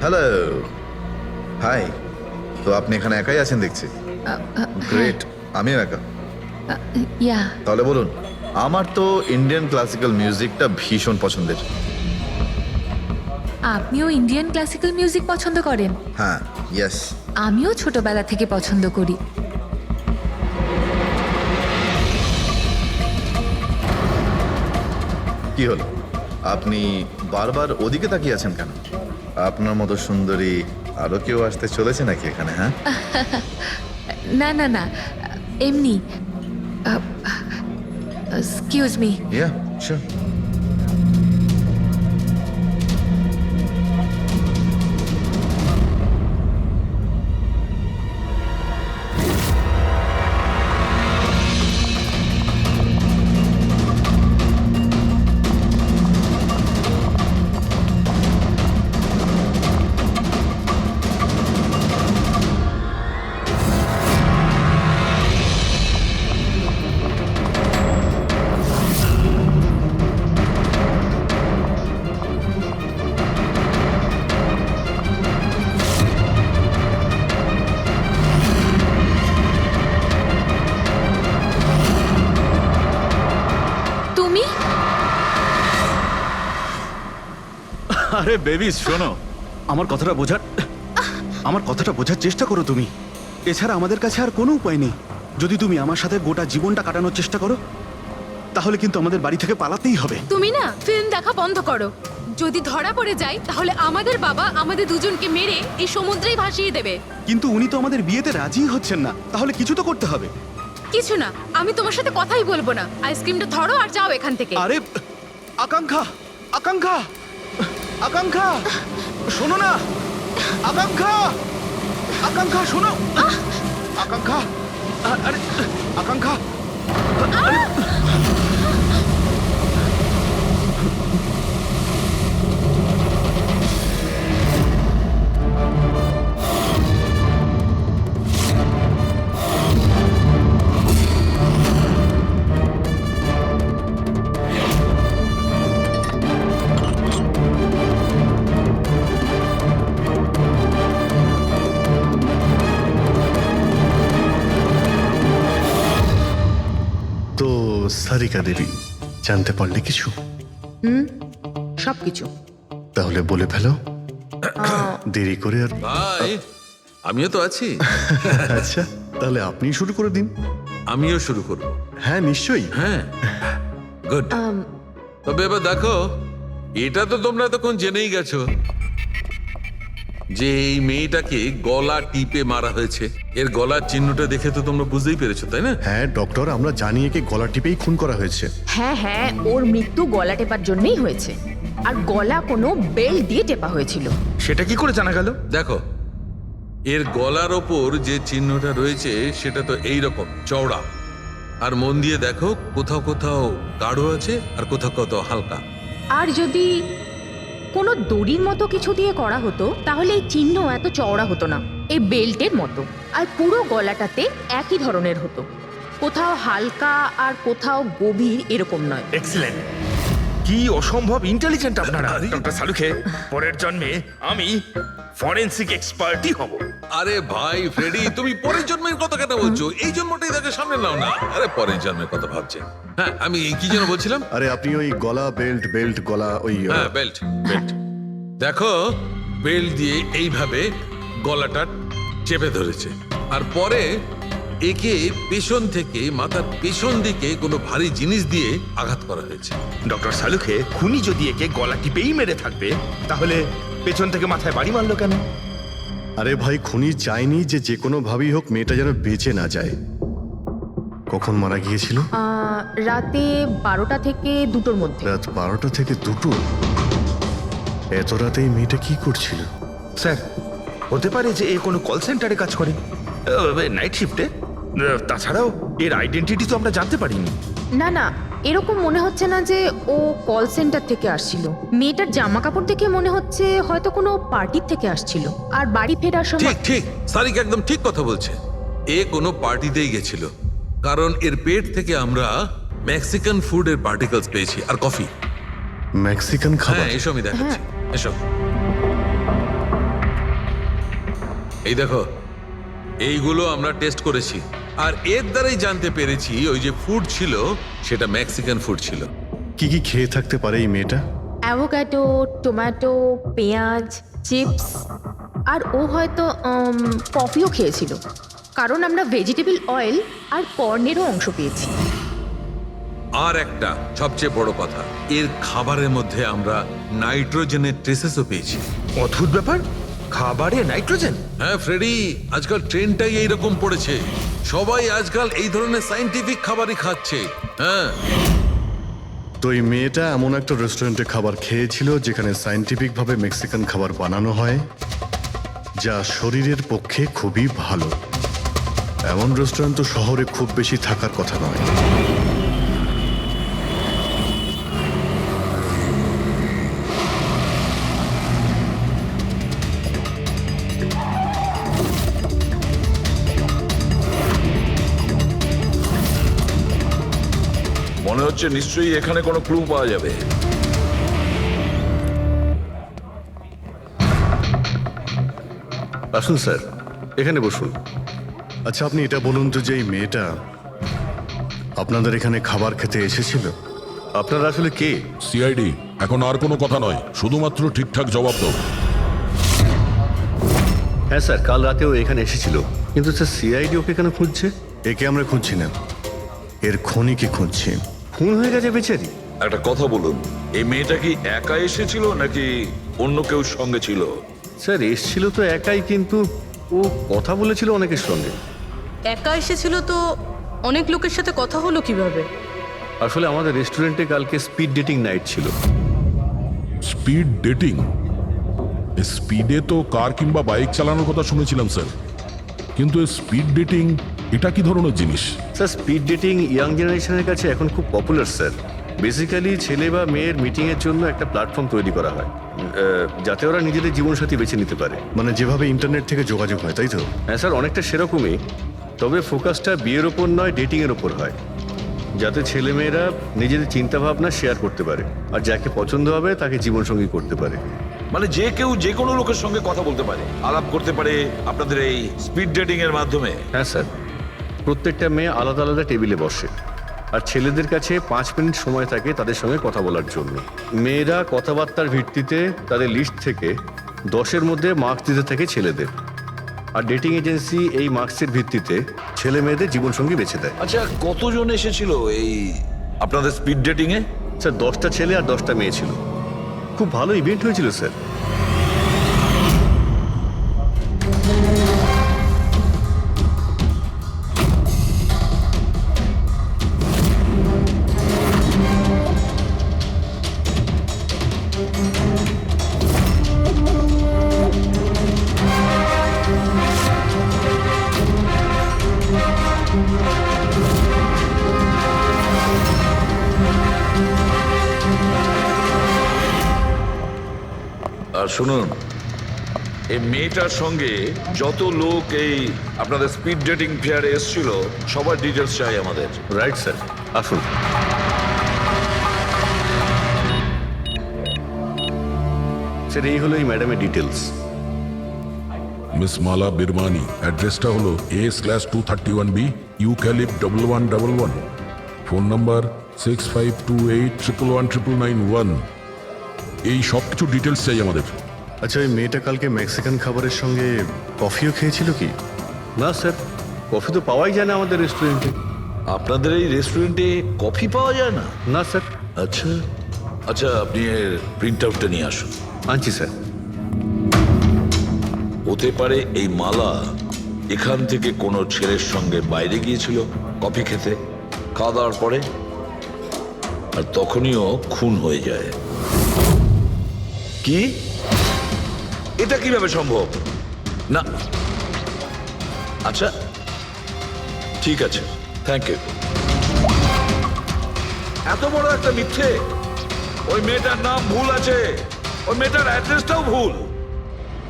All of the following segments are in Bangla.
Hello, high. তো আপনি এখানে একাই আছেন দেখছি। গ্রেট, আমিও একা। ইয়া তাহলে বলুন, আমার তো ইন্ডিয়ান ক্লাসিক্যাল মিউজিকটা ভীষণ পছন্দের। আপনিও ইন্ডিয়ান ক্লাসিক্যাল মিউজিক পছন্দ করেন? হ্যাঁ, ইয়েস। আমিও ছোটবেলা থেকে পছন্দ করি। কি হলো, আপনি বারবার ওদিকে তাকিয়ে আছেন কেন? আপনার মতো সুন্দরী আরো কেউ আসতে চলেছে নাকি এখানে? হ্যাঁ, না না না, এমনি। Excuse me. Yeah sure. তুমি? আরে বেবিস শোনো, আমার কথাটা বোঝার চেষ্টা করো তুমি। এছাড়া আমাদের কাছে আর কোনো উপায় নেই। যদি তুমি আমার সাথে গোটা জীবনটা কাটানোর চেষ্টা করো, তাহলে কিন্তু আমাদের বাড়ি থেকে পালাতেই হবে। তুমি না ফিল্ম দেখা বন্ধ করো। যদি ধরা পড়ে যায় তাহলে আমাদের বাবা আমাদের দুজনকে মেরে এই সমুদ্রেই ভাসিয়ে দেবে। কিন্তু উনি তো আমাদের বিয়েতে রাজিই হচ্ছেন না, তাহলে কিছু তো করতে হবে। কিছু না, আমি তোমার সাথে কথাই বলবো না। আইসক্রিমটা ধরো আর যাও এখান থেকে। আরে আকাঙ্ক্ষা, আকাঙ্ক্ষা, আকাঙ্ক্ষা, শোনো না। আকাঙ্ক্ষা, আকাঙ্ক্ষা শোনো। আকাঙ্ক্ষা, আরে আকাঙ্ক্ষা, আরে তো সারিকা দেবী, জানতে পারলে কিছু? সবকিছু। তাহলে বলে ফেলো, দেরি করে আর। ভাই, আমিও তো আছি। আচ্ছা, তাহলে আপনি শুরু করে দিন। আমিও শুরু করব। হ্যাঁ নিশ্চয়ই। হ্যাঁ, গুড। তবে এবার দেখো, এটা তো তোমরা তখন জেনেই গেছো যে এই মেয়েটাকে গলা টিপে মারা হয়েছে। এর গলার চিহ্নটা দেখে তো তোমরা বুঝতেই পেরেছো, তাই না? হ্যাঁ ডক্টর, আমরা জানি একে গলা টিপেই খুন করা হয়েছে। হ্যাঁ হ্যাঁ, ওর মৃত্যু গলা টেপার জন্যই হয়েছে। আর গলা কোনো বেল্ট দিয়ে টেপা হয়েছিল। সেটা কি করে জানা গেল? দেখো, এর গলার ওপর যে চিহ্নটা রয়েছে সেটা তো এইরকম চওড়া। আর মন দিয়ে দেখো, কোথাও কোথাও গাঢ় আছে আর কোথাও কোথাও হালকা। আর যদি কোনো দড়ির মতো কিছু দিয়ে করা হতো তাহলে এই চিহ্ন এত চওড়া হতো না, এই বেল্টের মতো। আর পুরো গলাটাতে একই ধরনের হতো, কোথাও হালকা আর কোথাও গভীর, এরকম নয়। এক্সিলেন্ট! কি অসম্ভব ইন্টেলিজেন্ট আপনারা, ডক্টর সালুখে। পরের জন্মে আমি ফরেনসিক এক্সপার্টই হব। আরে ভাই ফ্রেডি, তুমি পরের জন্মের কথা কেন বলছো? এই জন্মটাই তাকে সামনে নাও না। আরে পরের জন্মের কথা ভাবছেন? হ্যাঁ, আমি কি যেন বলছিলাম। আরে আপনি ওই গলা বেল্ট, বেল্ট গলা ওই হ্যাঁ, বেল্ট বেল্ট। দেখো, বেল্ট দিয়ে এইভাবে গলাটা চেপে ধরেছে। আর পরে একে পেছন থেকে মাথার পেছন দিকে কোনো ভারী জিনিস দিয়ে আঘাত করা হয়েছে। ডক্টর সালুখে, খুনি যদি একে গলা টিপেই মেরে থাকবে তাহলে পেছন থেকে মাথায় বাড়ি মারলো কেন? আরে ভাই, খুনি চাইনি যে যে কোনো ভাবেই হোক মেয়েটা যেন বেঁচে না যায়। কখন মারা গিয়েছিল? রাতে 12টা থেকে 2টোর মধ্যে। রাত 12টা থেকে 2টো? এত রাতে এই মেয়েটা কি করছিল? স্যার, হতে পারে যে এ কোনো কল সেন্টারে কাজ করে, নাইট শিফটে। তাছাড়াও এর আইডেন্টিটি তো আমরা জানতে পারিনি। না না, এরকম মনে হচ্ছে না যে ও কল সেন্টার থেকে আসছিল। মেয়েটার জামা কাপড় দেখে মনে হচ্ছে হয়তো কোনো পার্টির থেকে আসছিল। আর বাড়ি ফেরার ঠিক সময়। ঠিক, সারিক একদম ঠিক কথা বলছে। এ কোনো পার্টিতেই গেছিল, কারণ এর পেট থেকে আমরা মেক্সিকান ফুডের পার্টিকেলস পেয়েছি আর কফি। মেক্সিকান খাবার? হ্যাঁ, এসো আমি দেখাচ্ছি, এসো। এই দেখো, এইগুলো আমরা টেস্ট করেছি আর এর দ্বারাই জানতে পেরেছি ওই যে ফুড ছিল সেটা মেক্সিকান ফুড ছিল। কি কি খেয়ে থাকতে পারে এই মেয়েটা? অ্যাভোকাডো, টমেটো, পেঁয়াজ, চিপস, আর ও হয়তো কফিও খেয়েছিল, কারণ আমরা ভেজিটেবল অয়েল আর কর্নেরও অংশ পেয়েছি। আর একটা সবচেয়ে বড় কথা, এর খাবারের মধ্যে আমরা নাইট্রোজেনের ট্রেসেসও পেয়েছি। অদ্ভুত ব্যাপার, খাবারে নাইট্রোজেন। হ্যাঁ ফ্রেডি, আজকাল ট্রেনটাই এইরকম পড়েছে, সবাই আজকাল এই ধরনের সায়েন্টিফিক খাবারই খাচ্ছে। হ্যাঁ, তো এই মেয়েটা এমন একটা রেস্টুরেন্টে খাবার খেয়েছিল যেখানে সায়েন্টিফিক ভাবে মেক্সিকান খাবার বানানো হয়, যা শরীরের পক্ষে খুবই ভালো। এমন রেস্টুরেন্ট তো শহরে খুব বেশি থাকার কথা নয়। মনে হচ্ছে নিশ্চয়ই এখানে কোনো ক্লু পাওয়া যাবে। আসুন স্যার, এখানে বসুন। আচ্ছা, আপনি এটা বলুন তো যে এই মেয়েটা আপনাদের এখানে খাবার খেতে এসেছিল? আপনারা আসলে কে? সিআইডি। এখন আর কোনো কথা নয়, শুধুমাত্র ঠিকঠাক জবাব দাও। হ্যাঁ স্যার, কাল রাতেও এখানে এসেছিল, কিন্তু স্যার সিআইডি ওকে কেন খুঁজছে? একে আমরা খুঁজছি না, এর খনিকে খুঁজছি। খুন হয়ে গেছে বেচারি। একটা কথা বলুন, এই মেয়েটা কি একা এসেছিল নাকি অন্য কেউ সঙ্গে ছিল? স্যার এসছিল তো একাই, কিন্তু ও কথা বলেছিল অনেকের সঙ্গে। একা এসেছিল তো অনেক লোকের সাথে কথা হলো কিভাবে? আসলে আমাদের রেস্টুরেন্টে কালকে স্পিড ডেটিং নাইট ছিল। Speed dating? স্পিডে তো কার কিংবা বাইক চালানোর কথা শুনেছিলাম স্যার, কিন্তু স্পিড ডেটিং এটা কি ধরনের জিনিস? স্যার স্পিড ডেটিং ইয়াং জেনারেশনের কাছে এখন খুব পপুলার স্যার। বেসিক্যালি ছেলে বা মেয়ের মিটিংয়ের জন্য একটা প্ল্যাটফর্ম তৈরি করা হয়, যাতে ওরা নিজেদের জীবনসাথী বেছে নিতে পারে। মানে যেভাবে ইন্টারনেট থেকে যোগাযোগ হয়, তাই তো? হ্যাঁ স্যার, অনেকটা সেরকমই, তবে ফোকাসটা বিয়ের ওপর নয়, ডেটিংয়ের ওপর হয়, যাতে ছেলেমেয়েরা নিজেদের চিন্তাভাবনা শেয়ার করতে পারে আর যাকে পছন্দ হবে তাকে জীবনসঙ্গী করতে পারে। মানে যে কেউ যে কোনো লোকের সঙ্গে কথা বলতে পারে, আলাপ করতে পারে আপনাদের এই স্পিড ডেটিং এর মাধ্যমে? হ্যাঁ স্যার, প্রত্যেকটা মেয়ে আলাদা আলাদা টেবিলে বসে আর ছেলেদের কাছে 5 মিনিট সময় থাকে তাদের সঙ্গে কথা বলার জন্য। মেয়েরা কথাবার্তার ভিত্তিতে তাদের লিস্ট থেকে 10-এর মধ্যে মার্কস দিতে থাকে ছেলেদের, আর ডেটিং এজেন্সি এই মার্কসের ভিত্তিতে ছেলে মেয়েদের জীবনসঙ্গী বেছে দেয়। আচ্ছা, কতজন এসেছিল এই আপনাদের স্পিড ডেটিং এ? স্যার 10টা ছেলে আর 10টা মেয়ে ছিল। খুব ভালো ইভেন্ট হয়েছিল স্যার। আর শুনুন, এই মেয়েটার সঙ্গে যত লোক এই আপনাদের স্পিড ডেটিং ফেয়ারে এসেছিল সবার ডিটেলস চাই আমাদের। রাইট স্যার, আসুন। স্যার এই হলো এই ম্যাডামের ডিটেলস। মিস মালা বিরমানি, অ্যাড্রেসটা হলো A/231B ইউক্যালিপ 1111, ফোন নাম্বার 6528119991। এই সব কিছু ডিটেলস চাই আমাদের। আচ্ছা, ওই মেয়েটা কালকে মেক্সিকান খাবারের সঙ্গে কফিও খেয়েছিল কি? না স্যার, কফি তো পাওয়াই যায় না আমাদের রেস্টুরেন্টে। আপনাদের এই রেস্টুরেন্টে কফি পাওয়া যায় না? না স্যার। আচ্ছা আচ্ছা, আপনি এর প্রিন্ট আউটটা নিয়ে আসুন। আনছি স্যার। হতে পারে এই মালা এখান থেকে কোনো ছেলের সঙ্গে বাইরে গিয়েছিল কফি খেতে, খাওয়া দাওয়ার পরে, আর তখনইও খুন হয়ে যায়। কি? এটা কিভাবে সম্ভব? না, আচ্ছা ঠিক আছে, থ্যাংক ইউ। এত বড় একটা মিথ্যে! ওই মেয়েটার নাম ভুল আছে, ওই মেয়েটার অ্যাড্রেসটাও ভুল।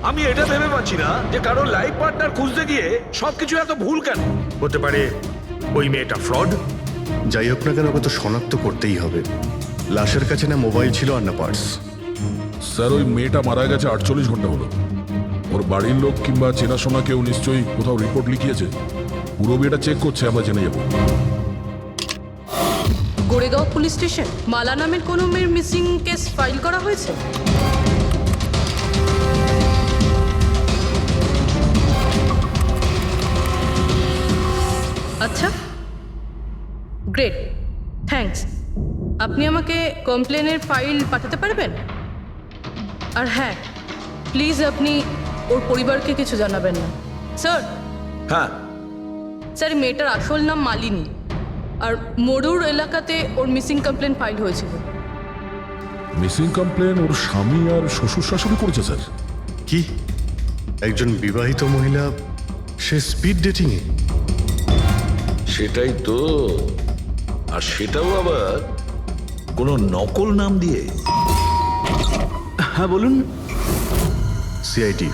আমি এটা ভেবে পাচ্ছি না যে কারো লাইফ পার্টনার খুঁজতে গিয়ে সবকিছু এত ভুল কেন হতে পারে। ওই মেয়েটা ফ্রড। যাই হোক না কেন, ওকে তো শনাক্ত করতেই হবে। লাশের কাছে না মোবাইল ছিল আর না পার্স। স্যার ওই মেয়েটা মারা গেছে 48 ঘন্টা হলো। ওর বাড়ির লোক কিংবা চেনাশোনা কেউ নিশ্চয়ই কোথাও রিপোর্ট লিখিয়েছে। পুরো বিয়েটা চেক করছে, আমরা জেনে যাবো। গোরেগাঁও পুলিশ স্টেশন মালা নামের কোনো মেয়ের মিসিং কেস ফাইল করা হয়েছে? আচ্ছা, গ্রেট, থ্যাঙ্কস। আপনি আমাকে কমপ্লেনের ফাইল পাঠাতে পারবেন? আর হ্যাঁ, প্লিজ আপনি ওর পরিবারকে কিছু জানাবেন না। স্যার, হ্যাঁ, স্যার, মেয়েটার আসল নাম মালিনী, আর মরুর এলাকাতে ওর মিসিং কমপ্লেন ফাইল হয়েছিল। মিসিং কমপ্লেন ওর স্বামী আর শ্বশুর শাশুড়ি করেছে স্যার। কি একজন বিবাহিত মহিলা, সে স্পিড ডেটিংয়ে? সেটাই তো। আর সেটাও আবার কোনো নকল নাম দিয়ে। হ্যাঁ বলুন। সিআইডি।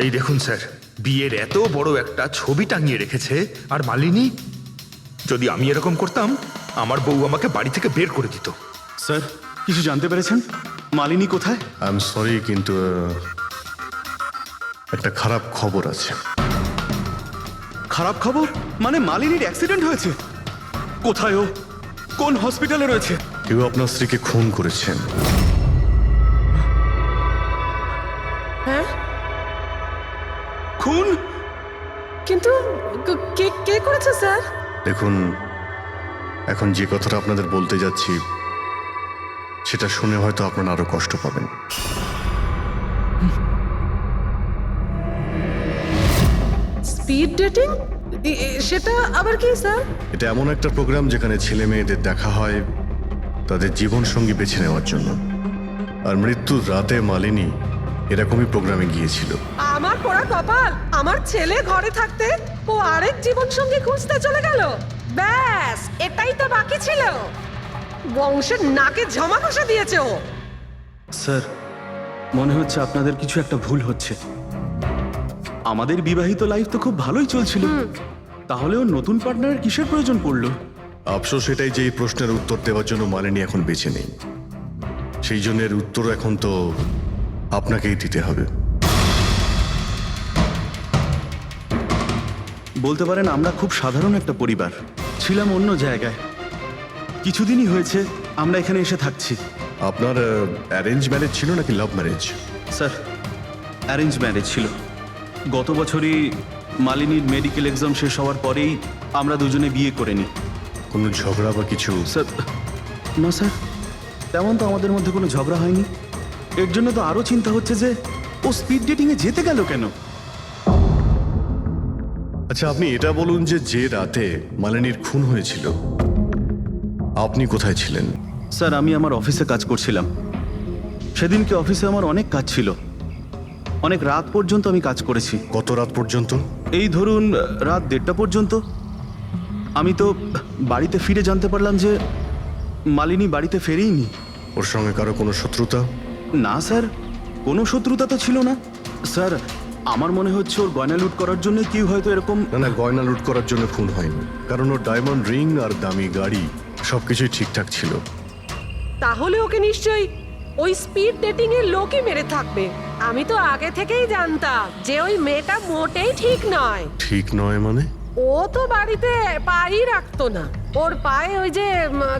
এই দেখুন স্যার, বিয়ের এত বড় একটা ছবি টাঙিয়ে রেখেছে। আর মালিনী, যদি আমি এরকম করতাম আমার বউ আমাকে বাড়ি থেকে বের করে দিত। স্যার, কিছু জানতে পেরেছেন? মালিনী কোথায়? আই এম সরি, কিন্তু একটা খারাপ খবর আছে। খারাপ খবর? মানে মালিনীর অ্যাক্সিডেন্ট হয়েছে? কোথায় ও? কোন হসপিটালে রয়েছে? কেউ আপনার স্ত্রীকে খুন করেছেন। হ্যাঁ, খুন? কিন্তু কে কে করেছে স্যার? দেখুন, এখন যে কথাটা আপনাদের বলতে যাচ্ছি সেটা শুনে হয়তো আপনারা আরো কষ্ট পাবেন। Speed dating? সেটা আবার কি স্যার? এটা এমন একটা প্রোগ্রাম যেখানে ছেলে মেয়েদের দেখা হয় তাদের জীবন সঙ্গী বেছে নেওয়ার জন্য। আর মৃত্যুর রাতে মালিনী এরকমই প্রোগ্রামে গিয়েছিল। আমার পোড়া কপাল, আমার ছেলে ঘরে থাকতে ও আরেক জীবন সঙ্গী খুঁজতে চলে গেল। ব্যাস, এটাই তো বাকি ছিল। বংশের নাকে ঝমা ঘষা দিয়েছে ও। স্যার, মনে হচ্ছে আপনাদের কিছু একটা ভুল হচ্ছে। আমাদের বিবাহিত লাইফ তো খুব ভালোই চলছিল, তাহলেও নতুন পার্টনারের কিসের প্রয়োজন পড়লো? আফসোস এটাই যে এই প্রশ্নের উত্তর দেওয়ার জন্য মালিনী এখন বেঁচে নেই। সেই জন্য এর উত্তর এখন তো আপনাকেই দিতে হবে। বলতে পারেন আমরা খুব সাধারণ একটা পরিবার, ছিলাম অন্য জায়গায়। কিছুদিনই হয়েছে আমরা এখানে এসে থাকছি। আপনার অ্যারেঞ্জ ম্যারেজ ছিল নাকি love marriage? Sir, arrange marriage ছিল। গত বছরই মালিনীর মেডিকেল এক্সাম শেষ হওয়ার পরেই আমরা দুজনে বিয়ে করে নিই। কোনো ঝগড়া বা কিছু? স্যার, না স্যার, তেমন তো আমাদের মধ্যে কোনো ঝগড়া হয়নি। এর জন্য তো আরও চিন্তা হচ্ছে যে ও স্পিড ডেটিংয়ে যেতে গেল কেন। আচ্ছা, আপনি এটা বলুন যে রাতে মালিনীর খুন হয়েছিল আপনি কোথায় ছিলেন? স্যার, আমি আমার অফিসে কাজ করছিলাম। সেদিনকে অফিসে আমার অনেক কাজ ছিল, অনেক রাত পর্যন্ত আমি কাজ করেছি। কত রাত পর্যন্ত? এই ধরুন রাত 1:30 পর্যন্ত। আমি তো বাড়িতে ফিরে জানতে পারলাম যে মালিনী বাড়িতে ফেরেইনি। ওর সঙ্গে কারো কোনো শত্রুতা? না স্যার, কোনো শত্রুতা তো ছিল না। স্যার, আমার মনে হচ্ছে ওর গয়না লুট করার জন্য কেউ হয়তো এরকম। না, গয়না লুট করার জন্য খুন হয়নি, কারণ ওর ডায়মন্ড রিং আর দামি গাড়ি সবকিছুই ঠিকঠাক ছিল। তাহলে ওকে নিশ্চয়ই ওই স্পিড ডেটিং এর লোকই মেরে থাকবে। আমি তো আগে থেকেই জানতাম যে ওই মেয়েটা মোটেই ঠিক নয়। ঠিক নয় মানে? ও তো বাড়িতে পাই রাখতো না। ওর পায়ে ওই যে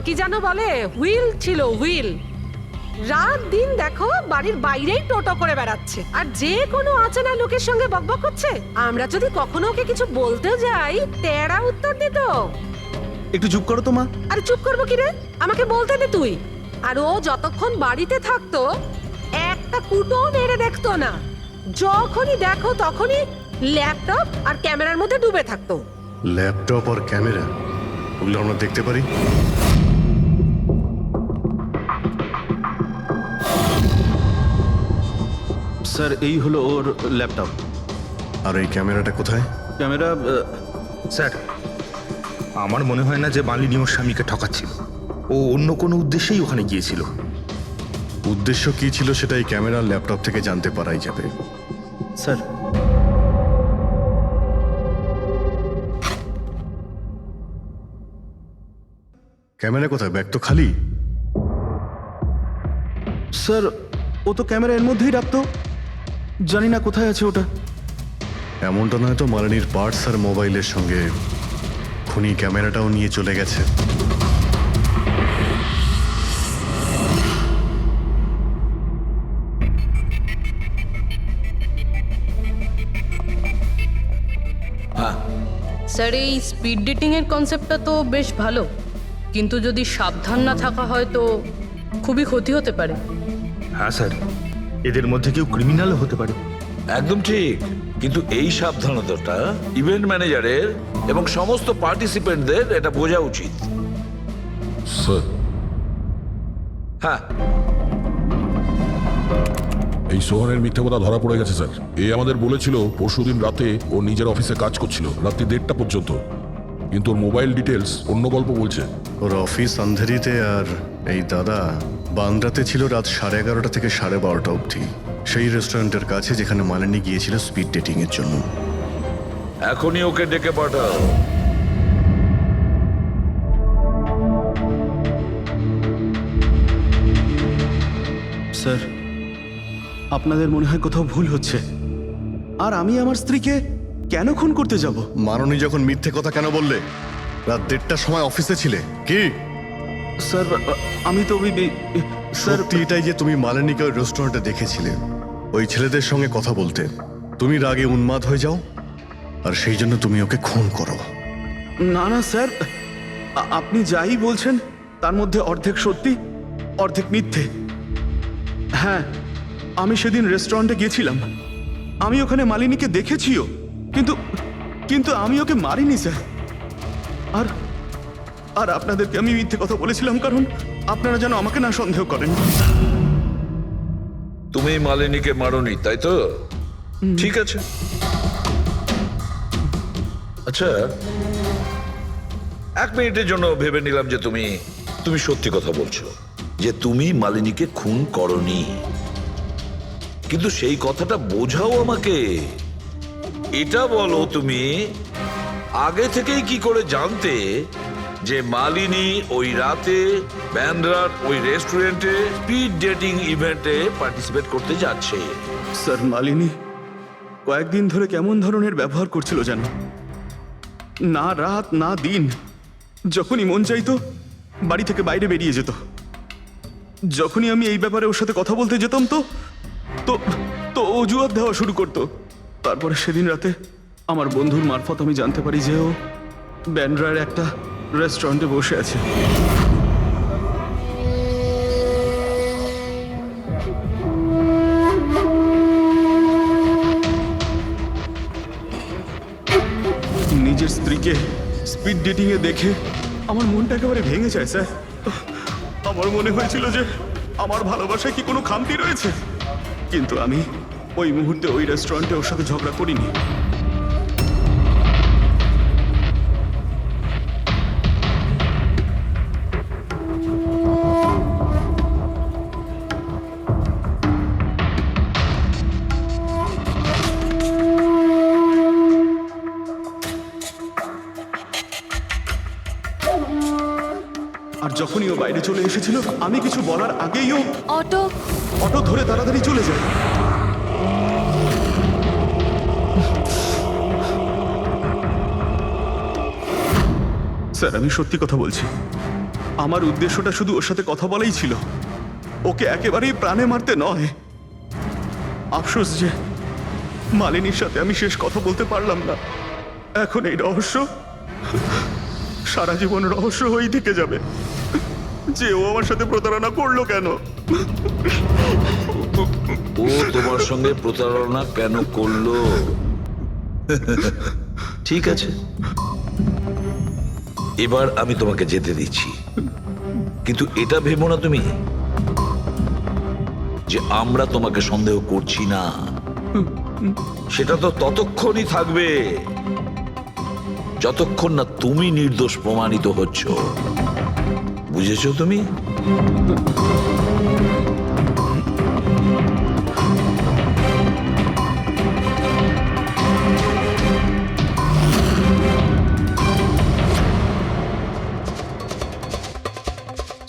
কি যেন বলে, হুইল ছিল, হুইল। রাত দিন দেখো বাড়ির বাইরেই টোটো করে বেড়াচ্ছে, আর যে কোনো অচেনা লোকের সঙ্গে বকবক করছে। আমরা যদি কখনো ওকে কিছু বলতে যাই, তেরা উত্তর দিত। একটু চুপ করো তো মা। আরে চুপ করবো কি রে, আমাকে বলতে দে তুই। আর ও যতক্ষণ বাড়িতে থাকতো একটা কুটো মেরে দেখতো না। যখনই দেখো তখনই ল্যাপটপ আর ক্যামেরার মধ্যে ডুবে থাকতো। ল্যাপটপ আর ক্যামেরা, ওগুলো আমরা দেখতে পারি? স্যার, এই হলো ওর ল্যাপটপ। আর এই ক্যামেরাটা কোথায়? ক্যামেরা? স্যার, আমার মনে হয় না যে মালিনী ওর স্বামীকে ঠকাচ্ছিল। ও অন্য কোনো উদ্দেশ্যেই ওখানে গিয়েছিল। উদ্দেশ্য কি ছিল সেটা এই ক্যামেরা ল্যাপটপ থেকে জানতে পারাই যাবে। স্যার, ক্যামেরা কোথায়? ব্যাগ তো খালি। স্যার ও তো ক্যামেরা এর মধ্যেই রাখতো, জানি না কোথায় আছে ওটা। এমনটা নয় তো মালিনীর পার্টস আর মোবাইলের সঙ্গে খুনি ক্যামেরাটাও নিয়ে চলে গেছে? স্যার এই স্পিড ডেটিং এর কনসেপ্টটা তো বেশ ভালো, কিন্তু যদি সাবধান না থাকা হয় তো খুবই ক্ষতি হতে পারে। হ্যাঁ স্যার, এদের মধ্যে কেউ ক্রিমিনালও হতে পারে। একদম ঠিক, কিন্তু এই সাবধানতাটা ইভেন্ট ম্যানেজারের এবং সমস্ত পার্টিসিপেন্টদের এটা বোঝা উচিত। স্যার, হ্যাঁ, এই সোহানের মিথ্যে কথা ধরা পড়ে গেছে স্যার। এ আমাদের বলেছিল পরশুদিন রাতে ও নিজের অফিসে কাজ করছিল রাত্রি 1:30টা পর্যন্ত, কিন্তু ওর মোবাইল ডিটেলস অন্য গল্প বলছে। ওর অফিস আন্ধেরিতে, আর এই দাদা বান্দ্রাতে ছিল রাত 11:30 থেকে 12:30 অবধি, সেই রেস্টুরেন্টের কাছে যেখানে মালিনী গিয়েছিল স্পিড ডেটিং এর জন্য। এখনই ওকে ডেকে পাঠাও। স্যার, আপনাদের মনে হয় কোথাও ভুল হচ্ছে। আর আমি আমার স্ত্রীকে কেন খুন করতে যাব? মাননী যখন মিথ্যে কথা কেন বললে? রাত 1:30টার সময় অফিসে ছিলে কি? স্যার আমি তো স্যার সত্যি এটাই যে তুমি মালিনীকে ওই রেস্টুরেন্টে দেখেছিলে ওই ছেলেদের সঙ্গে কথা বলতে। তুমি রাগে উন্মাদ হয়ে যাও আর সেই জন্য তুমি ওকে খুন করো। না না স্যার, আপনি যাই বলছেন তার মধ্যে অর্ধেক সত্যি অর্ধেক মিথ্যে। হ্যাঁ, আমি সেদিন রেস্টুরেন্টে গিয়েছিলাম, আমি ওখানে মালিনীকে দেখেছিও, কিন্তু কিন্তু আমি ওকে মারিনি স্যার। আর আর আপনাদেরকে আমি মিথ্যে কথা বলেছিলাম কারণ আপনারা যেন আমাকে না সন্দেহ করেন। তুমি মালিনীকে মারোনি, তাই তো? ঠিক আছে। আচ্ছা, 1 মিনিটের জন্য ভেবে নিলাম যে তুমি সত্যি কথা বলছো, যে তুমি মালিনীকে খুন করনি, কিন্তু সেই কথাটা বোঝাও আমাকে। এটা বলো, তুমি আগে থেকেই কি করে জানতে যে মালিনী ওই রাতে ব্যান্ড্রার ওই রেস্টুরেন্টে স্পিড ডেটিং ইভেন্টে পার্টিসিপেট করতে যাচ্ছে? স্যার, মালিনী কয়েকদিন ধরে কেমন ধরনের ব্যবহার করছিল জানো? না রাত না দিন, যখনই মন চাইতো বাড়ি থেকে বাইরে বেরিয়ে যেত। যখনই আমি এই ব্যাপারে ওর সাথে কথা বলতে যেতাম তো তো তো অজুহাত দেওয়া শুরু করতো। তারপরে সেদিন রাতে আমার বন্ধুর মারফত আমি জানতে পারি যে ও ব্যান্ড্রার একটা রেস্টুরেন্টে বসে আছে। নিজের স্ত্রীকে স্পিড ডেটিং এ দেখে আমার মনটা একেবারে ভেঙে যায় স্যার। আমার মনে হয়েছিল যে আমার ভালোবাসায় কি কোনো খামতি রয়েছে, কিন্তু আমি ওই মুহূর্তে ওই রেস্টুরেন্টে ওর সাথে ঝগড়া করিনি। আর যখনই ও বাইরে চলে এসেছিল আমি কিছু বলার আগেই ও অটো ধরে তাড়াতাড়ি চলে যায়। স্যার, আমি সত্যি কথা বলছি, আমার উদ্দেশ্যটা শুধু ওর সাথে কথা বলাই ছিল, ওকে একেবারেই প্রাণে মারতে নয়। আফসোস যে মালিনীর সাথে আমি শেষ কথা বলতে পারলাম না। এখন এই রহস্য সারা জীবন রহস্য হয়েই থেকে যাবে যে ও আমার সাথে প্রতারণা করলো কেন। ও তোমার সঙ্গে প্রতারণা কেন করলো? ঠিক আছে, এবার আমি তোমাকে যেতে দিচ্ছি, কিন্তু এটা ভেবো না তুমি যে আমরা তোমাকে সন্দেহ করছি না। সেটা তো ততক্ষণই থাকবে যতক্ষণ না তুমি নির্দোষ প্রমাণিত হচ্ছ। বুঝেছো তুমি?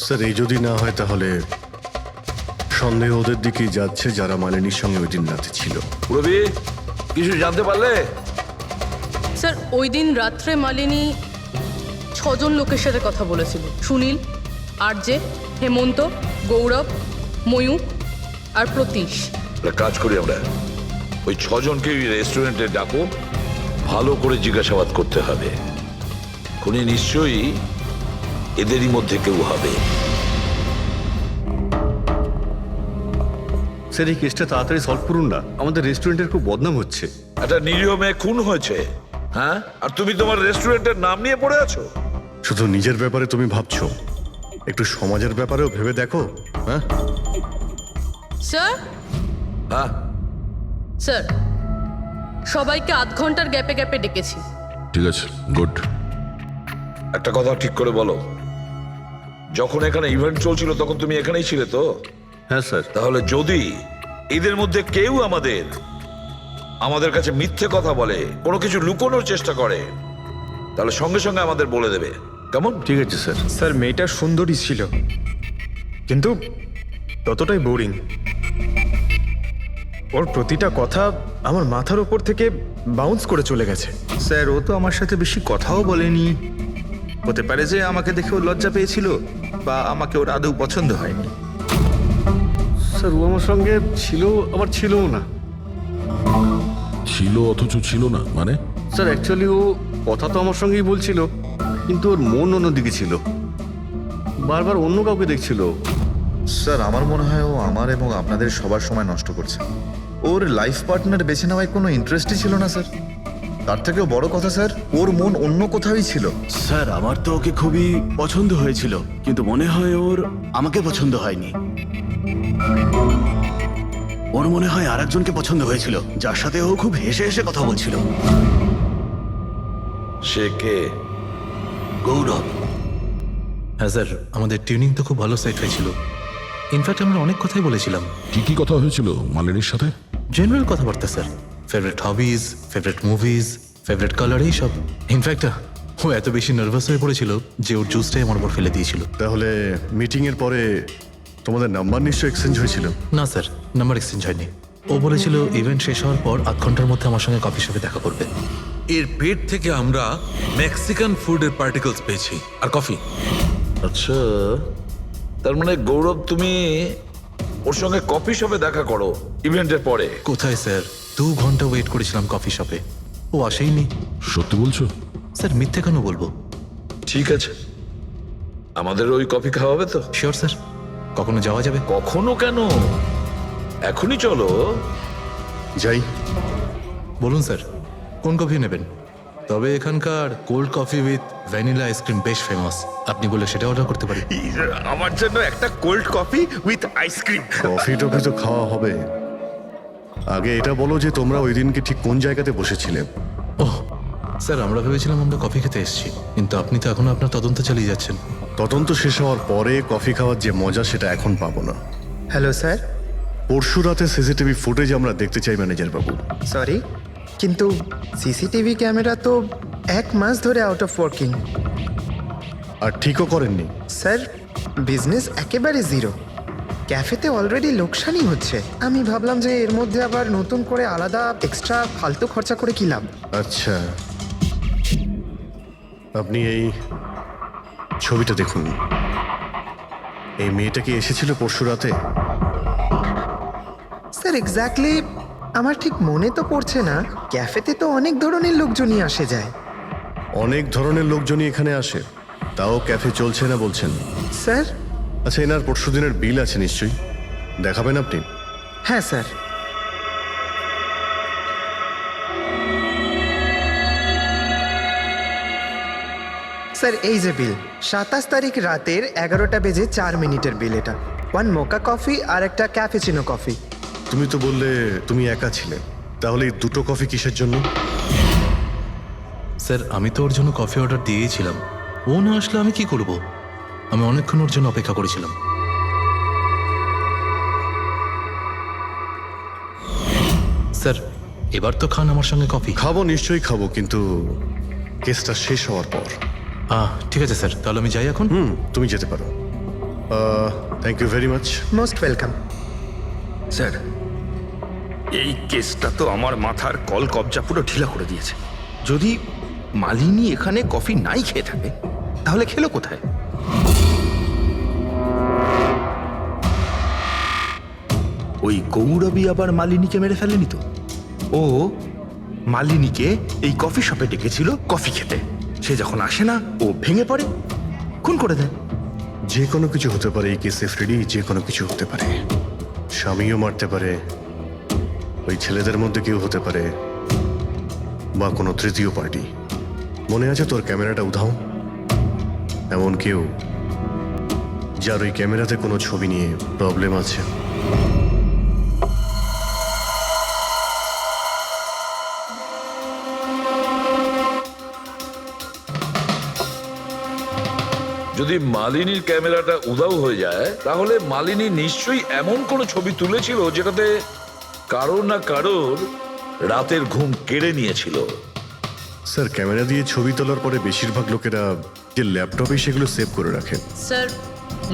স্যার, এই যদি না হয় তাহলে সন্দেহ ওদের দিকেই যাচ্ছে যারা মালিনীর সঙ্গে ওই দিন রাতে ছিল। পুরবি কিছু জানতে পারলে? স্যার ওই দিন রাত্রে মালিনী 6 জন লোকের সাথে কথা বলেছিল। সুনীল, আরজে, হেমন্ত, গৌরব, ময়ূক আর প্রতীশ। একটা কাজ করি আমরা, ওই 6 জনকে রেস্টুরেন্টে ডাকো, ভালো করে জিজ্ঞাসাবাদ করতে হবে। খুনি নিশ্চয়ই এদেরই মধ্যে কেউ হবে। স্যার এই কেসটা তাড়াতাড়ি সলভ করুন না, আমাদের রেস্টুরেন্টের খুব বদনাম হচ্ছে। একটা নিরীহ মেয়ে খুন হয়েছে, হ্যাঁ, আর তুমি তোমার রেস্টুরেন্টের নাম নিয়ে পড়ে আছো। শুধু নিজের ব্যাপারে তুমি ভাবছো, একটু সমাজের ব্যাপারেও ভেবে দেখো। হ্যাঁ স্যার, হ্যাঁ স্যার সবাইকে আধ ঘন্টার গ্যাপে গ্যাপে ডেকেছি। ঠিক আছে, গুড। একটা কথা ঠিক করে বলো, যখন এখানে ইভেন্ট চলছিল তখন তুমি এখানেই ছিলে তো? হ্যাঁ স্যার। তাহলে যদি এদের মধ্যে কেউ আমাদের কাছে মিথ্যে কথা বলে, কোনো কিছু লুকোনোর চেষ্টা করে, তাহলে সঙ্গে সঙ্গে আমাদের বলে দেবে, কেমন? ঠিক আছে স্যার। স্যার মেয়েটা সুন্দরী ছিল, কিন্তু ততটাই বোরিং। ওর প্রতিটা কথা আমার মাথার উপর থেকে বাউন্স করে চলে গেছে। স্যার ও তো আমার সাথে বেশি কথাও বলেনি। হতে পারে যে আমাকে দেখে ও লজ্জা পেয়েছিল, বা আমাকে ওর আদৌ পছন্দ হয়নি। স্যার ও আমার সঙ্গে ছিল, আবার ছিলও না। ছিল অথচ ছিল না মানে? স্যার অ্যাকচুয়ালি ও কথা তো আমার সঙ্গেই বলছিল, কিন্তু ওর মন অন্যদিকে ছিল, বারবার অন্য কাউকে দেখছিল। স্যার আমার মনে হয় ও আমার এবং আপনাদের সবার সময় নষ্ট করছে। ওর লাইফ পার্টনার বেছে নেওয়ায় কোনো ইন্টারেস্টই ছিল না স্যার। তার থেকেও বড় কথা স্যার, ওর মন অন্য কোথাওই ছিল। স্যার আমার তো ওকে খুবই পছন্দ হয়েছিল, কিন্তু মনে হয় ওর আমাকে পছন্দ হয়নি। ওর মনে হয় আরেকজনকে পছন্দ হয়েছিল, যার সাথে ও খুব হেসে হেসে কথা বলছিল। সে কে? গৌরব। হ্যাঁ স্যার, আমাদের টিউনিং তো খুব ভালো সেট হয়েছিল। ইনফ্যাক্ট আমরা অনেক কথাই বলেছিলাম। কি কি কথা হয়েছিল মালিনীর সাথে? জেনারেল কথাবার্তা sir, favourite hobbies, favourite movies, favourite colour, এইসব। ইনফ্যাক্ট ও এত বেশি নার্ভাস হয়ে পড়েছিল যে ওর জুসটাই আমার উপর ফেলে দিয়েছিল। তাহলে মিটিং এর পরে তোমাদের নাম্বার নিশ্চয়ই এক্সচেঞ্জ হয়েছিল? না স্যার, নাম্বার এক্সচেঞ্জ হয়নি। ও বলেছিল ইভেন্ট শেষ হওয়ার পর 8 ঘন্টার মধ্যে আমার সঙ্গে কফি শপে দেখা করবে। এর পেট থেকে আমরা মেক্সিকান ফুডের পার্টিকেলস পেয়েছি, আর কফি। আচ্ছা, তার মানে গৌরব তুমি ওর সঙ্গে কফি শপে দেখা করো ইভেন্টের পরে? কোথায় স্যার, 2 ঘন্টা ওয়েট করেছিলাম কফি শপে, ও আসেইনি। সত্যি বলছো? স্যার মিথ্যে কেন বলবো? ঠিক আছে, আমাদের ওই কফি খাওয়াবে তো? শিওর স্যার, কখনো যাওয়া যাবে? কখনো কেন, এখনই চলো। যাই। বলুন স্যার, কোন কফি নেবেন? তবে এখানকার cold coffee with vanilla ice cream বেশ ফেমাস, আপনি বলে সেটা অর্ডার করতে পারি। আমার জন্য একটা cold coffee with ice cream. Coffee toffee তো খাওয়া হবে, আগে এটা বলো যে তোমরা ওই দিনকে ঠিক কোন জায়গাতে বসেছিলে? ওহ স্যার, আমরা ভেবেছিলাম আমরা কফি খেতে এসেছি, কিন্তু আপনি তো এখনো আপনার তদন্ত চালিয়ে যাচ্ছেন। তদন্ত শেষ হওয়ার পরে কফি খাওয়ার যে মজা সেটা এখন পাবো না। Hello sir. পরশু রাতে সিসিটিভি ফুটেজ আমরা দেখতে চাই ম্যানেজার বাবু। সরি, কিন্তু সিসিটিভি ক্যামেরা তো 1 মাস ধরে আউট অফ ওয়ার্কিং। আর ঠিকও করেননি? স্যার বিজনেস একেবারে জিরো, ক্যাফেতে অলরেডি লোকসানই হচ্ছে। আমি ভাবলাম যে এর মধ্যে আবার নতুন করে আলাদা এক্সট্রা ফালতু খরচা করে কি লাভ। আচ্ছা, আপনি এই ছবিটা দেখুন। এই মেয়েটা কি এসেছিল পরশু রাতে? স্যার এক্স্যাক্টলি আমার ঠিক মনে তো পড়ছে না। ক্যাফেতে তো অনেক ধরনের লোকজনই আসে যায়। অনেক ধরনের লোকজনই এখানে আসে, তাও ক্যাফে চলছে না বলছেন? স্যার আচ্ছা, এনার পরশু দিনের বিল আছে নিশ্চয়ই, দেখাবেন আপনি? হ্যাঁ স্যার। স্যার এই যে বিল, 27 তারিখ রাতের 11টা বেজে 4 মিনিটের বিল এটা। 1 মোকা কফি আর একটা ক্যাফেচিনো কফি। তুমি তো বললে তুমি একা ছিলে, তাহলে এই দুটো কফি কিসের জন্য? স্যার আমি তো ওর জন্য কফি অর্ডার দিয়েছিলাম, ও না আসলে আমি কি করব? আমি অনেকক্ষণ ওর জন্য অপেক্ষা করেছিলাম। স্যার এবার তো খান আমার সঙ্গে কফি। খাবো, নিশ্চয়ই খাবো, কিন্তু কেসটা শেষ হওয়ার পর। ঠিক আছে স্যার, তাহলে আমি যাই এখন। তুমি যেতে পারো। Thank you very much. Most welcome. Sir, এই কেসটা তো আমার মাথার কল কবজা পুরো ঢিলা করে দিয়েছে। যদি মালিনী এখানে কফি নাই খেয়ে থাকে তাহলে খেলো কোথায়? ওই গৌরবী আবার মালিনীকে মেরে ফেলেনি তো? ও মালিনীকে এই কফি শপে ডেকেছিল কফি খেতে, সে যখন আসে না ও ভেঙে পড়ে, খুন করে দেয়। যে কোনো কিছু হতে পারে এই কেসে ফ্রেডি, যে কোনো কিছু হতে পারে। স্বামীও মারতে পারে, ওই ছেলেদের মধ্যে কেউ হতে পারে, বা কোনো তৃতীয় পার্টি। মনে আছে তোর ক্যামেরাটা উধাও? এমন কেউ যার ওই ক্যামেরাতে কোনো ছবি নিয়ে প্রবলেম আছে। যদি মালিনীর ক্যামেরাটা উধাও হয়ে যায় তাহলে মালিনী নিশ্চয়ই এমন কোনো ছবি তুলেছিল যেটাতে কারোর না কারোর রাতের ঘুম কেড়ে নিয়েছিল। স্যার, ক্যামেরা দিয়ে ছবি তোলার পরে বেশিরভাগ লোকেরা যে ল্যাপটপে সেগুলো সেভ করে রাখে। স্যার,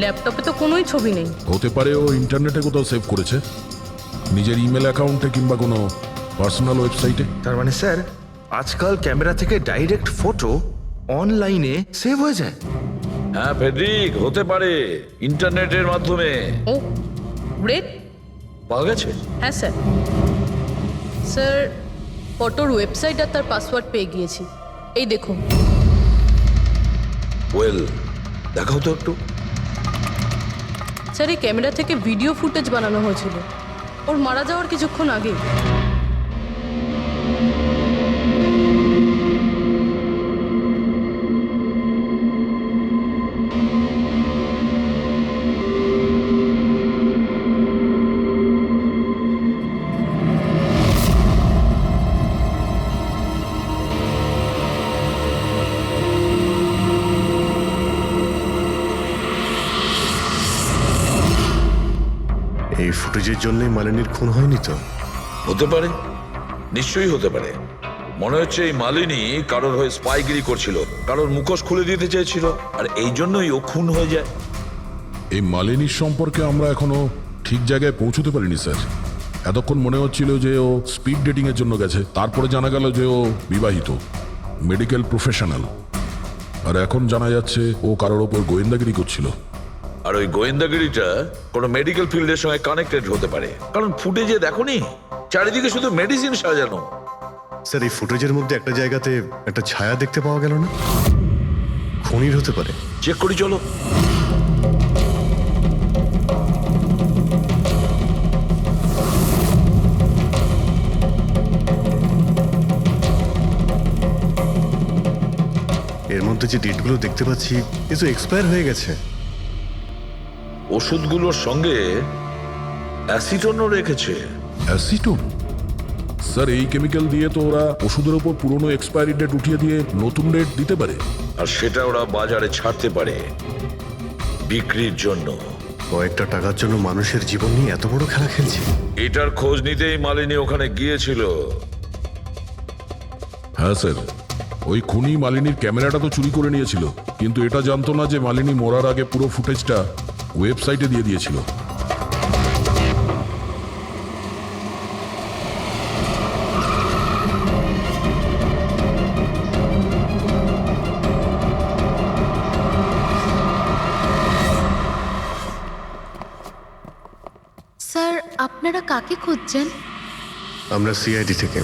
ল্যাপটপে তো কোনোই ছবি নেই। হতে পারে ও ইন্টারনেটে কোথাও সেভ করেছে, নিজের ইমেল অ্যাকাউন্টে কিংবা কোনো পার্সোনাল ওয়েবসাইটে। তার মানে স্যার, আজকাল ক্যামেরা থেকে ডাইরেক্ট ফটো অনলাইনে সেভ হয়ে যায়। হ্যাঁ ফেডরিক, হতে পারে ইন্টারনেটের মাধ্যমে। ও গ্রেট। পাওয়া গেছে? হ্যাঁ স্যার। স্যার, ফটোর ওয়েবসাইট আর তার পাসওয়ার্ড পেয়ে গিয়েছি। এই দেখুন। ওয়েল, দেখাও তো একটু। স্যার, এই ক্যামেরা থেকে ভিডিও ফুটেজ বানানো হয়েছিল ওর মারা যাওয়ার কিছুক্ষণ আগে। এই ফুটেজের জন্যই মালিনীর খুন হয়নি তো? হতে পারে, নিশ্চয়ই হতে পারে। মনে হচ্ছে এই মালিনী কারোর হয়ে স্পাইগিরি করছিল, কারোর মুখোশ খুলে দিতে চেয়েছিল, আর এই জন্যই ও খুন হয়ে যায়। এই মালিনীর সম্পর্কে আমরা এখনো ঠিক জায়গায় পৌঁছতে পারিনি স্যার। এতক্ষণ মনে হচ্ছিল যে ও স্পিড ডেটিং এর জন্য গেছে, তারপরে জানা গেল যে ও বিবাহিত, মেডিকেল প্রফেশনাল, আর এখন জানা যাচ্ছে ও কারোর ওপর গোয়েন্দাগিরি করছিল। আর ওই গোয়েন্দাগিরিটা কোনো মেডিকেল ফিল্ডের সঙ্গে কানেক্টেড হতে পারে, কারণ ফুটেজে দেখোনি চারিদিকে শুধু মেডিসিন সাজানো। স্যার, এই ফুটেজের মধ্যে একটা জায়গাতে একটা ছায়া দেখতে পাওয়া গেল না? খুনির হতে পারে। চেক করি চলো। এর মধ্যে যে ডেটগুলো দেখতে পাচ্ছি এ তো এক্সপায়ার হয়ে গেছে। ওষুধগুলোর সঙ্গে অ্যাসিটনও রেখেছে। অ্যাসিটোন? স্যার, এই কেমিক্যাল দিয়ে তো ওরা ওষুধের ওপর পুরনো এক্সপায়ারি ডেট উঠিয়ে দিয়ে নতুন ডেট দিতে পারে, আর সেটা ওরা বাজারে ছাড়তে পারে বিক্রির জন্য। কয়েকটা টাকার জন্য মানুষের জীবন নিয়ে এত বড় খেলা খেলছে। এটার খোঁজ নিতেই মালিনী ওখানে গিয়েছিল। হ্যাঁ স্যার, ওই খুনি মালিনীর ক্যামেরাটা তো চুরি করে নিয়েছিল, কিন্তু এটা জানতো না যে মালিনী মরার আগে পুরো ফুটেজটা ওয়েবসাইটে দিয়ে দিয়েছিল। স্যার, আপনারা কাকে খুঁজছেন? আমরা সিআইডি থেকে।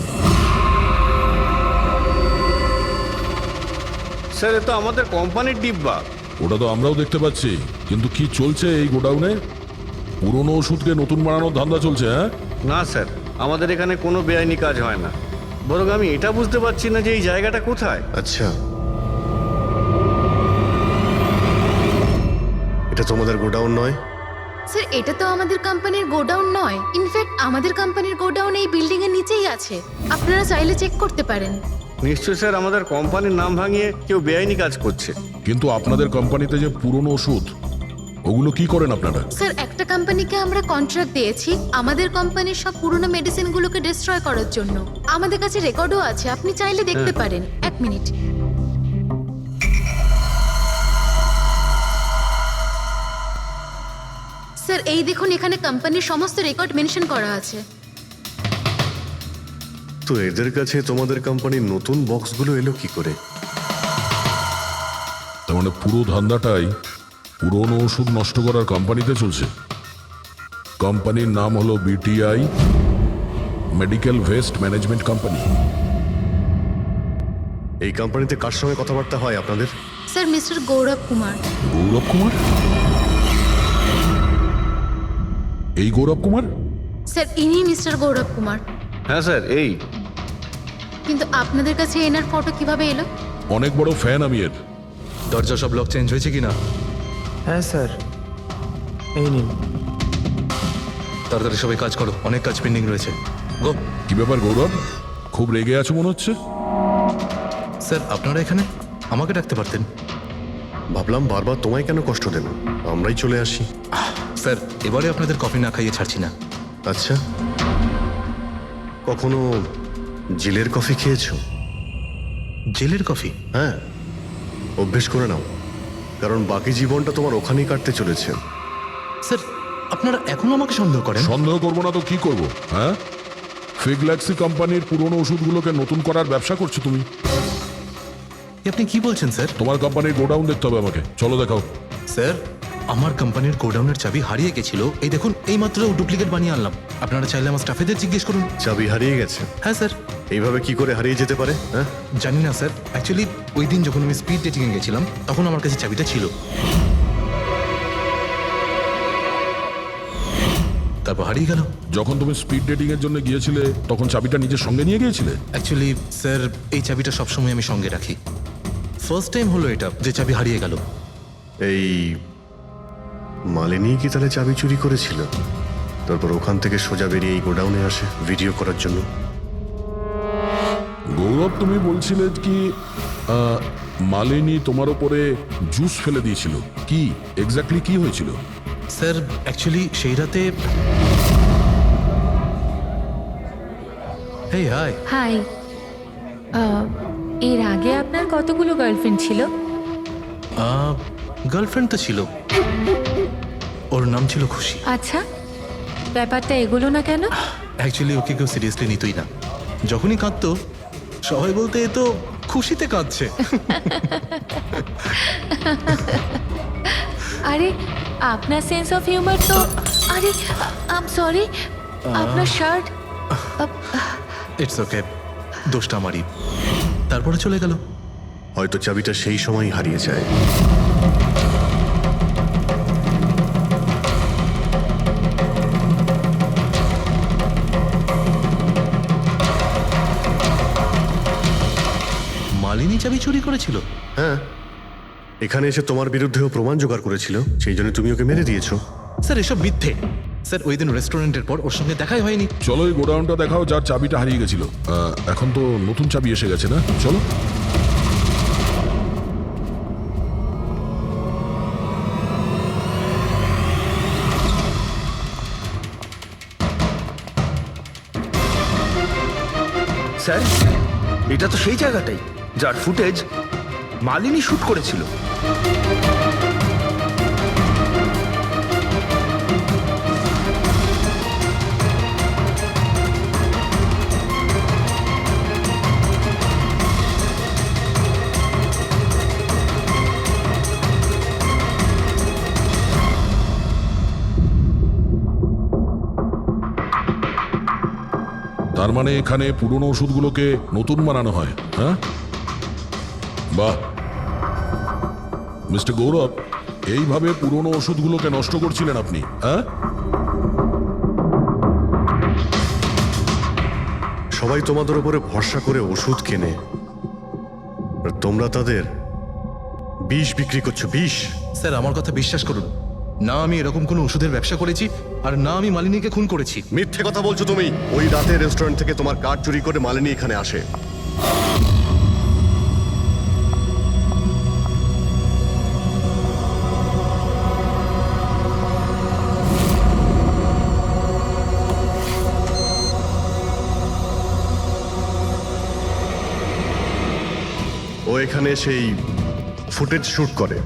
স্যার, এ তো আমাদের কোম্পানির ডিব্বা। ওটা তো আমরাও দেখতে পাচ্ছি, কিন্তু কি চলছে এই গোডাউনে? পুরনো ওষুধকে নতুন বানানোর ধান্দা চলছে? হ্যাঁ না স্যার, আমাদের এখানে কোনো বেআইনি কাজ হয় না। বরং আমি এটা বুঝতে পারছি না যে এই জায়গাটা কোথায়। আচ্ছা, এটা তোমাদের গোডাউন নয়? স্যার, এটা তো আমাদের কোম্পানির গোডাউন নয়। ইনফ্যাক্ট আমাদের কোম্পানির গোডাউন এই বিল্ডিং এর নিচেই আছে। আপনারা চাইলে চেক করতে পারেন। নিশ্চয় স্যার, আমাদের কোম্পানির নাম ভাঙিয়ে কেউ বেআইনি কাজ করছে। কিন্তু আপনাদের কোম্পানিতে যে পুরনো ওষুধ, ওগুলো কি করেন আপনারা? স্যার, একটা কোম্পানিকে আমরা কন্ট্রাক্ট দিয়েছি আমাদের কোম্পানির সব পুরনো মেডিসিনগুলোকে ডিস্ট্রয় করার জন্য। আমাদের কাছে রেকর্ডও আছে, আপনি চাইলে দেখতে পারেন। এক মিনিট। স্যার এই দেখুন, এখানে কোম্পানির সমস্ত রেকর্ড মেনশন করা আছে। তো এদের কাছে তোমাদের কোম্পানির নতুন বক্সগুলো এলো কি করে? তার মানে পুরো ধান্দাটাই পুরনো ওষুধ নষ্ট করার কোম্পানিতে চলছে। কোম্পানির নাম হলো BTI medical waste management company. এই কোম্পানিতে কার সঙ্গে কথাবার্তা হয় আপনাদের? স্যার মিস্টার গৌরব কুমার। গৌরব কুমার? এই গৌরব কুমার? স্যার ইনি মিস্টার গৌরব কুমার। হ্যাঁ স্যার, এই। কিন্তু আপনাদের কাছে এনার ফটো কিভাবে এলো? অনেক বড় ফ্যান আমি এর। দরজা সব লক চেঞ্জ হয়েছে কিনা? হ্যাঁ স্যার, এই নিন। তাড়াতাড়ি সবাই কাজ করো, অনেক কাজ পেন্ডিং রয়েছে। গো। কি ব্যাপার গৌরব, খুব রেগে আছো মনে হচ্ছে? স্যার আপনারা এখানে? আমাকে ডাকতে পারতেন। ভাবলাম বারবার তোমায় কেন কষ্ট দেব, আমরাই চলে আসি। স্যার এবারে আপনাদের কফি না খাইয়ে ছাড়ছি না। আচ্ছা, কখনো জেলের কফি খেয়েছো? জেলের কফি? হ্যাঁ, অভ্যেস করে নাও, কারণ বাকি জীবনটা তোমার ওখানেই কাটতে চলেছে। স্যার আপনারা এখনো আমাকে সন্দেহ করেন? সন্দেহ করবো না তো কি করবো? হ্যাঁ, ফিগল্যাক্সি কোম্পানির পুরনো ওষুধগুলোকে নতুন করার ব্যবসা করছো তুমি। আপনি কি বলছেন স্যার? তোমার কোম্পানির গোডাউন দেখতে হবে আমাকে, চলো দেখাও। স্যার আমার কোম্পানির গোডাউনের চাবি হারিয়ে গেছিল, এই দেখুন এই মাত্র ডুপ্লিকেট বানিয়ে আনলাম। আপনারা চাইলে আমার স্টাফেদের জিজ্ঞেস করুন। চাবি হারিয়ে গেছে? হ্যাঁ স্যার। এইভাবে কি করে হারিয়ে যেতে পারে? হ্যাঁ জানি না স্যার, অ্যাকচুয়ালি ওই দিন যখন আমি স্পিড ডেটিংয়ে গেছিলাম তখন আমার কাছে চাবিটা ছিল। তারপর হারিয়ে গেল। যখন তুমি স্পিড ডেটিং এর জন্য গিয়েছিলে তখন চাবিটা নিজের সঙ্গে নিয়ে গিয়েছিলে? অ্যাকচুয়ালি স্যার এই চাবিটা সবসময় আমি সঙ্গে রাখি। ফার্স্ট টাইম হলো এটা যে চাবি হারিয়ে গেল। এই মালিনী কি তাহলে চাবি চুরি করেছিল, তারপর ওখান থেকে সোজা বেরিয়ে এই গোডাউনে আসে ভিডিও করার জন্য? গৌরব তুমি বলছিলে কি মালিনী তোমার উপরে জুস ফেলে দিয়েছিল, কি এক্স্যাক্টলি কি হয়েছিল? স্যার অ্যাকচুয়ালি সেই রাতে হেই হাই। হাই। এর আগে আপনার কতগুলো গার্লফ্রেন্ড ছিল? গার্লফ্রেন্ড তো ছিল, ওর নাম ছিল খুশি। আচ্ছা, ব্যাপারটা এগুলো না কেন? অ্যাকচুয়ালি ওকে কেউ সিরিয়াসলি নিতই না। যখনই কাঁদতো সবাই বলতে এ তো খুশিতে কাঁদছে। আরে আপনার সেন্স অফ হিউমার তো, আরে আই এম সরি, আপনার শার্ট। ইটস ওকে, দোষটা আমারই। তারপরে চলে গেল। হয়তো চাবিটা সেই সময় হারিয়ে যায়। মালিনী চাবি চুরি করেছিল? হ্যাঁ, এখানে এসে তোমার বিরুদ্ধেও প্রমাণ জোগাড় করেছিল, সেই জন্য তুমি ওকে মেরে দিয়েছো। স্যার এসব মিথ্যে। স্যার ওই দিন রেস্টুরেন্টের পর ওর সঙ্গে দেখাই হয়নি। চলো এই গোডাউনটা দেখাও যার চাবিটা হারিয়ে গেছিল। এখন তো নতুন চাবি এসে গেছে না, চলো। স্যার এটা তো সেই জায়গাটাই যার ফুটেজ মালিনী শুট করেছিল। তার মানে এখানে পুরনো ওষুধগুলোকে নতুন বানানো হয়, হ্যাঁ? বাহ মিস্টার গৌরব, এইভাবে পুরনো ওষুধগুলোকে নষ্ট করছিলেন আপনি, হ্যাঁ? সবাই তোমাদের উপরে ভরসা করে ওষুধ কেনে, আর তোমরা তাদের বিষ বিক্রি করছো। বিষ? স্যার আমার কথা বিশ্বাস করুন, না আমি এরকম কোনো ওষুধের ব্যবসা করেছি, আর না আমি মালিনীকে খুন করেছি। মিথ্যে কথা বলছো তুমি। ওই রাতে রেস্টুরেন্ট থেকে তোমার কার্ড চুরি করে মালিনী এখানে আসে। ও এখানে সেই ফুটেজ শুট করে।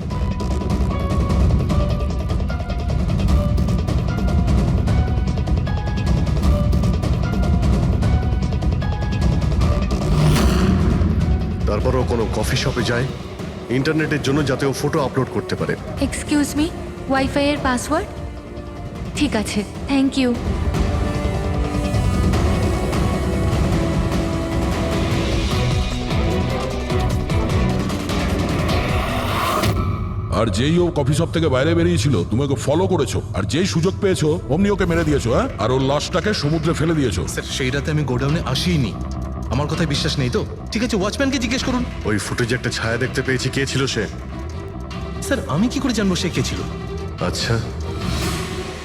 ও কোনো কফি শপে যায় ইন্টারনেটের জন্য যাতে ও ফটো আপলোড করতে পারে। এক্সকিউজ মি, ওয়াইফাই এর পাসওয়ার্ড? ঠিক আছে, থ্যাংক ইউ। আর যেই ও কফি শপ থেকে বাইরে বেরিয়েছিল তুমি ওকে ফলো করেছো, আর যেই সুযোগ পেয়েছো অমনি ওকে মেরে দিয়েছো, হ্যাঁ? আর ওর লাশটাকে সমুদ্রে ফেলে দিয়েছো। স্যার সেই রাতে আমি গোডাউনে আসিনি, আমার কথায় বিশ্বাস নেই তো? ঠিক আছে, ওয়াচম্যানকে জিজ্ঞেস করুন। ওই ফুটেজে একটা ছায়া দেখতে পেয়েছি, কে ছিল সে? স্যার আমি কি করে জানবো সে কে ছিল? আচ্ছা,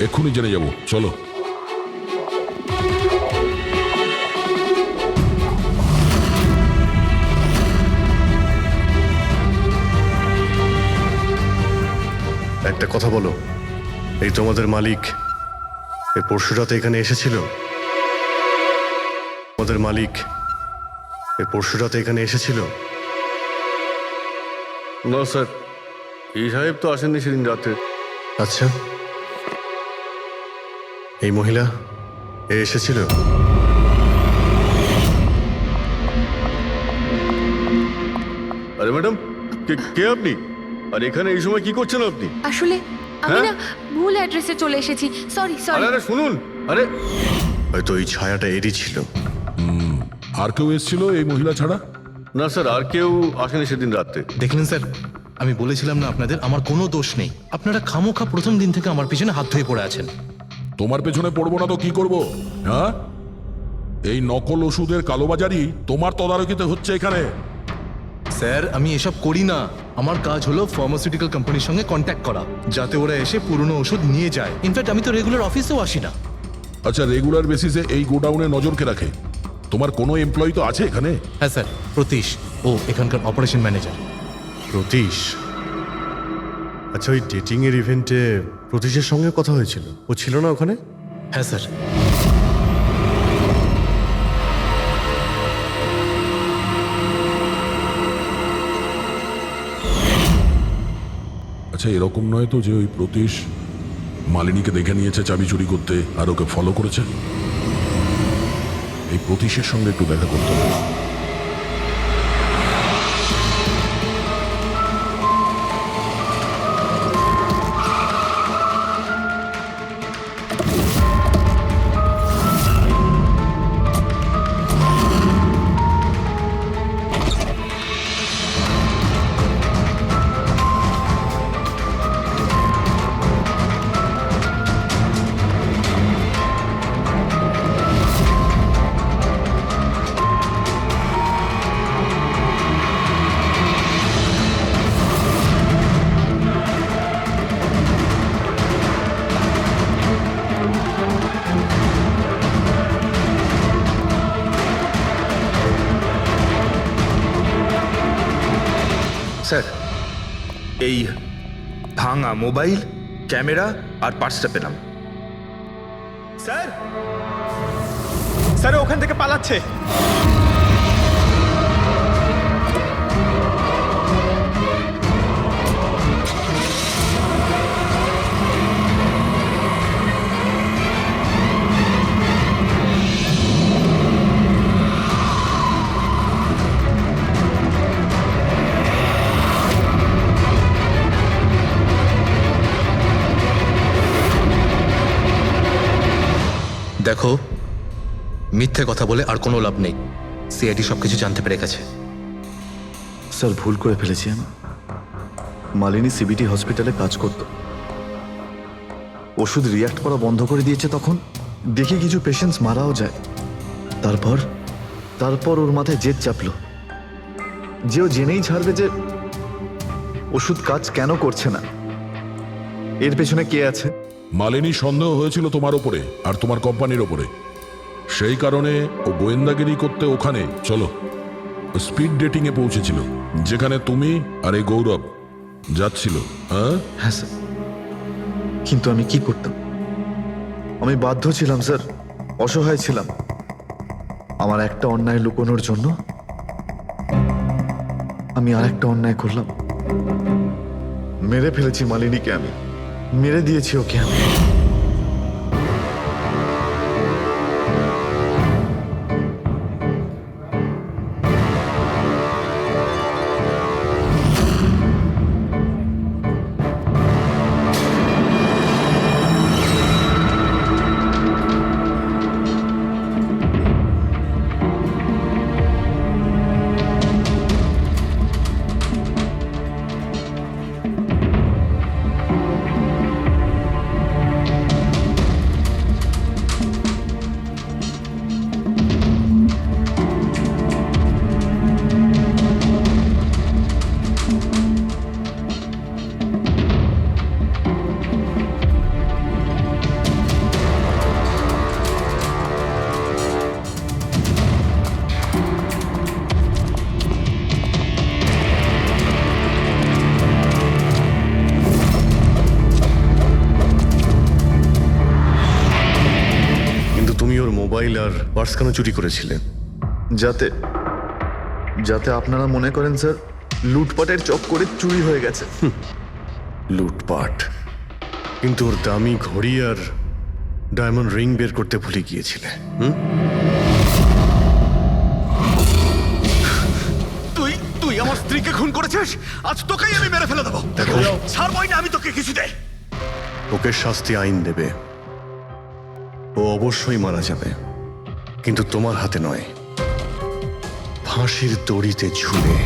এক্ষুনি জেনে যাবো, চলো। একটা কথা বলো, এই তোমাদের মালিক এই পরশু রাতে এখানে এসেছিল? তোমাদের মালিক এই পরশু রাতে এখানে এসেছিল? না স্যার, এই সাহেব তো আসেননি সেদিন রাতে। আচ্ছা, এই মহিলা এ এসেছিল? আরে ম্যাডাম, কে আপনি? আর এখানে এই সময় কি করছেন আপনি? আসলে আমি হ্যাঁ? না ভুল অ্যাড্রেসে চলে এসেছি, সরি সরি। আরে শুনুন, আরে হয়তো এই ছায়াটা এরই ছিল। আর কেউ এসেছিল এই মহিলা ছাড়া? না স্যার, আর কেউ আসেনি সেদিন রাতে। দেখলেন স্যার, আমি বলেছিলাম না আপনাদের আমার কোনো দোষ নেই। আপনারা খামোখা প্রথম দিন থেকে আমার পিছনে হাত ধুয়ে পড়ে আছেন। তোমার পেছনে পড়বো না তো কি করব? হ্যাঁ, এই নকল ওষুধের কালোবাজারি তোমার তদারকিতে হচ্ছে এখানে। স্যার আমি এসব করি না, আমার কাজ হলো ফার্মাসিউটিক্যাল কোম্পানির সঙ্গে কন্ট্যাক্ট করা, যাতে ওরা এসে পুরনো ওষুধ নিয়ে যায়। ইনফ্যাক্ট আমি তো রেগুলার অফিসেও আসি না। আচ্ছা, রেগুলার বেসিসে এই গোডাউনে নজর কে রাখে? তোমার কোনো এমপ্লয়ি তো আছে এখানে? হ্যাঁ স্যার, প্রতীশ, ও এখানকার অপারেশন ম্যানেজার। প্রতীশ? আচ্ছা, ওই ডেটিং এর ইভেন্টে প্রতীশের সঙ্গে কথা হয়েছিল, ও ছিল না ওখানে? হ্যাঁ স্যার। আচ্ছা, এরকম নয় তো যে ওই প্রতীশ মালিনীকে দেখে নিয়েছে চাবি চুরি করতে আর ওকে ফলো করেছে? এই প্রতীশের সঙ্গে একটু দেখা করতে হবে। স্যার, এই ভাঙা মোবাইল, ক্যামেরা আর পার্সটা পেলাম। স্যার, স্যার ওখান থেকে পালাচ্ছে। দেখো, মিথ্যে কথা বলে আর কোনো লাভ নেই। সিআইডি সবকিছু জানতে পেরে গেছে। স্যার, ভুল করে ফেলেছি আমি। মালিনী সিবিটি হসপিটালে কাজ করত, ওষুধ রিয়াক্ট করা বন্ধ করে দিয়েছে। তখন দেখি কিছু পেশেন্টস মারাও যায়। তারপর ওর মাথায় জেদ চাপলো যে ও জেনেই ছাড়বে যে ওষুধ কাজ কেন করছে না, এর পেছনে কে আছে। মালিনী সন্দেহ হয়েছিল তোমার ওপরে আর তোমার কোম্পানির ওপরে, সেই কারণে ও গোয়েন্দাগিরি করতে ওখানে চলো স্পিড ডেটিং এ পৌঁছেছিল, যেখানে তুমি আর এই গৌরব যাচ্ছিল। হ্যাঁ স্যার, কিন্তু আমি কি করতাম? আমি বাধ্য ছিলাম স্যার, অসহায় ছিলাম। আমার একটা অন্যায় লুকোনোর জন্য আমি আর একটা অন্যায় করলাম। মেরে ফেলেছি মালিনীকে, আমি মেরে দিয়েছি ওকে আমি। মোবাইল আর পার্স কেন চুরি করেছিলেন? যাতে যাতে আপনারা মনে করেন স্যার লুটপাটের চক্করে চুরি হয়ে গেছে। লুটপাট? কিন্তু ওর দামি ঘড়ি আর ডায়মন্ড রিং বের করতে ভুলে গিয়েছিলে। তুই তুই আমার স্ত্রীকে খুন করেছিস, আজ তোকেই আমি মেরে ফেলে দেবো। দেখো, ছাড়বই না আমি তোকে কিছুতে। ওকে শাস্তি আইন দেবে, ও অবশ্যই মারা যাবে, কিন্তু তোমার হাতে নয়, ফাঁসির দড়িতে ঝুলে।